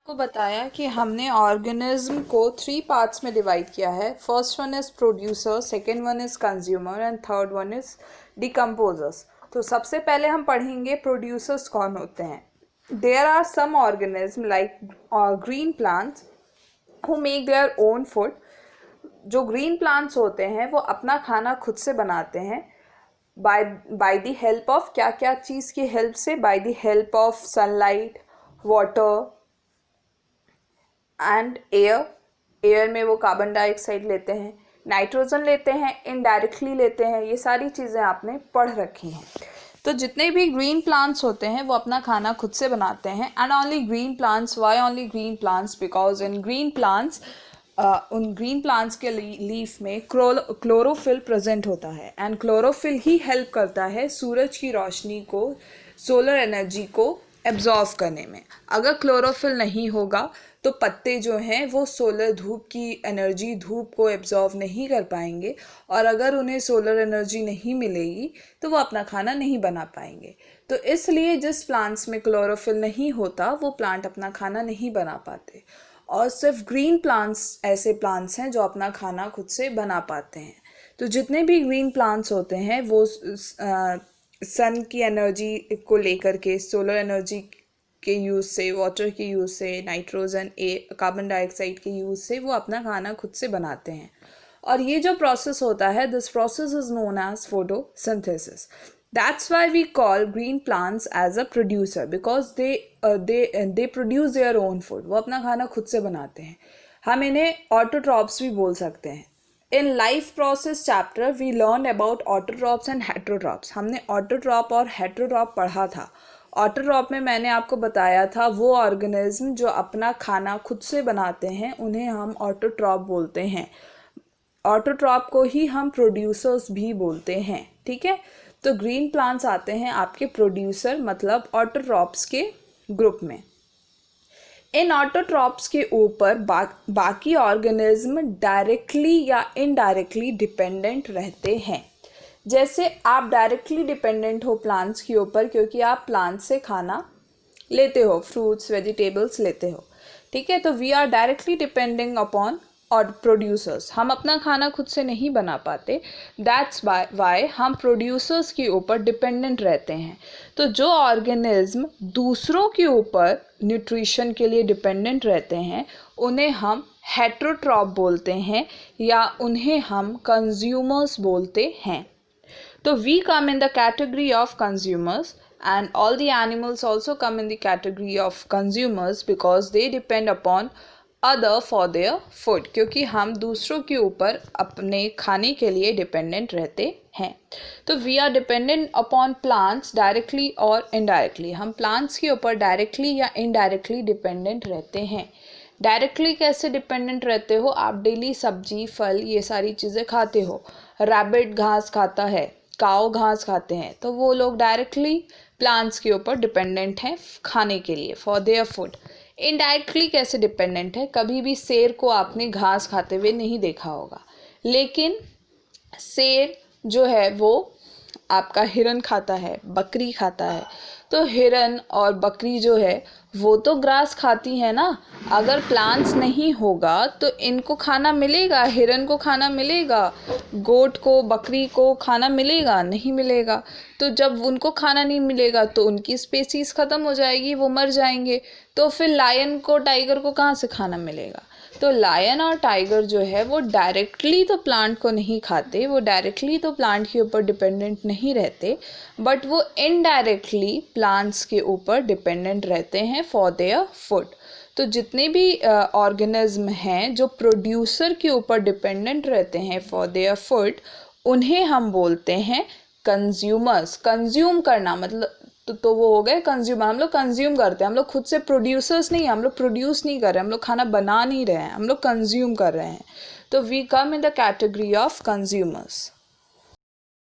को बताया कि हमने ऑर्गेनिज्म को 3 पार्ट्स में डिवाइड किया है। First one is producer, second one is consumer and third one is decomposers. तो सबसे पहले हम पढ़ेंगे प्रोड्यूसर्स कौन होते हैं। There are some organism like green plants who make their own food. जो ग्रीन प्लांट्स होते हैं वो अपना खाना खुद से बनाते हैं बाय द हेल्प ऑफ क्या क्या चीज़ की हेल्प से, by the help of sunlight, water and air में वो कार्बन डाइऑक्साइड लेते हैं, नाइट्रोजन लेते हैं, इनडायरेक्टली लेते हैं। ये सारी चीज़ें आपने पढ़ रखी हैं। तो जितने भी ग्रीन प्लांट्स होते हैं वो अपना खाना खुद से बनाते हैं। And only green plants, why only green plants? Because in green plants उन ग्रीन प्लांट्स के लीफ में क्लोरोफिल प्रेजेंट होता है एंड क्लोरोफिल ही हेल्प करता है सूरज की रोशनी को, सोलर एनर्जी को एब्जॉर्व करने में। अगर क्लोरोफिल नहीं होगा तो पत्ते जो हैं वो सोलर धूप की एनर्जी, धूप को एब्जॉर्व नहीं कर पाएंगे, और अगर उन्हें सोलर एनर्जी नहीं मिलेगी तो वो अपना खाना नहीं बना पाएंगे। तो इसलिए जिस प्लांट्स में क्लोरोफिल नहीं होता वो प्लांट अपना खाना नहीं बना पाते, और सिर्फ ग्रीन प्लांट्स ऐसे प्लांट्स हैं जो अपना खाना खुद से बना पाते हैं। तो जितने भी ग्रीन प्लांट्स होते हैं वो सन की एनर्जी को लेकर के, सोलर एनर्जी के यूज़ से, वाटर के यूज़ से, नाइट्रोजन, कार्बन डाइऑक्साइड के यूज़ से वो अपना खाना खुद से बनाते हैं। और ये जो प्रोसेस होता है, this process is known as photosynthesis. That's why we call green plants as a producer, because they produce their own food. वो अपना खाना खुद से बनाते हैं। हम इन्हें ऑटोट्रॉप्स भी बोल सकते हैं। In life process chapter we learn about autotrophs and heterotrophs. हमने ऑटोट्रॉप और हेटरोट्रॉप पढ़ा था। ऑटोट्रॉप में मैंने आपको बताया था वो ऑर्गेनिज्म जो अपना खाना खुद से बनाते हैं उन्हें हम ऑटोट्रॉप बोलते हैं। ऑटोट्रॉप को ही हम प्रोड्यूसर्स भी बोलते हैं। ठीक है, तो ग्रीन प्लांट्स आते हैं आपके प्रोड्यूसर मतलब ऑटोट्रॉप्स के ग्रुप में। इन ऑटोट्रॉप्स के ऊपर बाकी ऑर्गेनिज्म डायरेक्टली या इनडायरेक्टली डिपेंडेंट रहते हैं। जैसे आप डायरेक्टली डिपेंडेंट हो प्लांट्स के ऊपर क्योंकि आप प्लांट से खाना लेते हो, फ्रूट्स वेजिटेबल्स लेते हो। ठीक है, तो we are directly depending upon our producers. हम अपना खाना खुद से नहीं बना पाते, दैट्स वाई हम प्रोड्यूसर्स के ऊपर डिपेंडेंट रहते हैं। तो जो ऑर्गेनिज्म दूसरों के ऊपर न्यूट्रिशन के लिए डिपेंडेंट रहते हैं उन्हें हम हेटरोट्रॉप बोलते हैं या उन्हें हम कंज्यूमर्स बोलते हैं। तो we come in the category of consumers and all the animals also come in the category of consumers because they depend upon other for their food, क्योंकि हम दूसरों के ऊपर अपने खाने के लिए डिपेंडेंट रहते हैं। तो we are dependent upon plants directly और इनडायरेक्टली। हम प्लांट्स के ऊपर डायरेक्टली या इनडायरेक्टली डिपेंडेंट रहते हैं। डायरेक्टली कैसे डिपेंडेंट रहते हो? आप डेली सब्जी, फल, ये सारी चीज़ें खाते हो। रैबिट घास खाता है, काऊ घास खाते हैं, तो वो लोग डायरेक्टली प्लांट्स के ऊपर डिपेंडेंट हैं खाने के लिए, फॉर देयर फूड। इनडायरेक्टली कैसे डिपेंडेंट है? कभी भी शेर को आपने घास खाते हुए नहीं देखा होगा, लेकिन शेर जो है वो आपका हिरन खाता है, बकरी खाता है। तो हिरन और बकरी जो है वो तो ग्रास खाती है ना। अगर प्लांट्स नहीं होगा तो इनको खाना मिलेगा, हिरन को खाना मिलेगा, गोट को, बकरी को खाना मिलेगा? नहीं मिलेगा। तो जब उनको खाना नहीं मिलेगा तो उनकी स्पेसीज ख़त्म हो जाएगी, वो मर जाएंगे। तो फिर लायन को, टाइगर को कहाँ से खाना मिलेगा? तो लायन और टाइगर जो है वो डायरेक्टली तो प्लांट को नहीं खाते, वो डायरेक्टली तो प्लांट के ऊपर डिपेंडेंट नहीं रहते, बट वो इनडायरेक्टली प्लांट्स के ऊपर डिपेंडेंट रहते हैं फॉर देयर फूड। तो जितने भी ऑर्गेनिज्म हैं जो प्रोड्यूसर के ऊपर डिपेंडेंट रहते हैं फॉर देयर फूड, उन्हें हम बोलते हैं कंज्यूमर्स। कंज्यूम करना मतलब तो वो हो गए कंज्यूमर। हम लोग कंज्यूम करते हैं, हम लोग खुद से प्रोड्यूसर्स नहीं, हम लोग प्रोड्यूस नहीं कर रहे, हम लोग खाना बना नहीं रहे हैं, हम लोग कंज्यूम कर रहे हैं। तो we come in the category of consumers.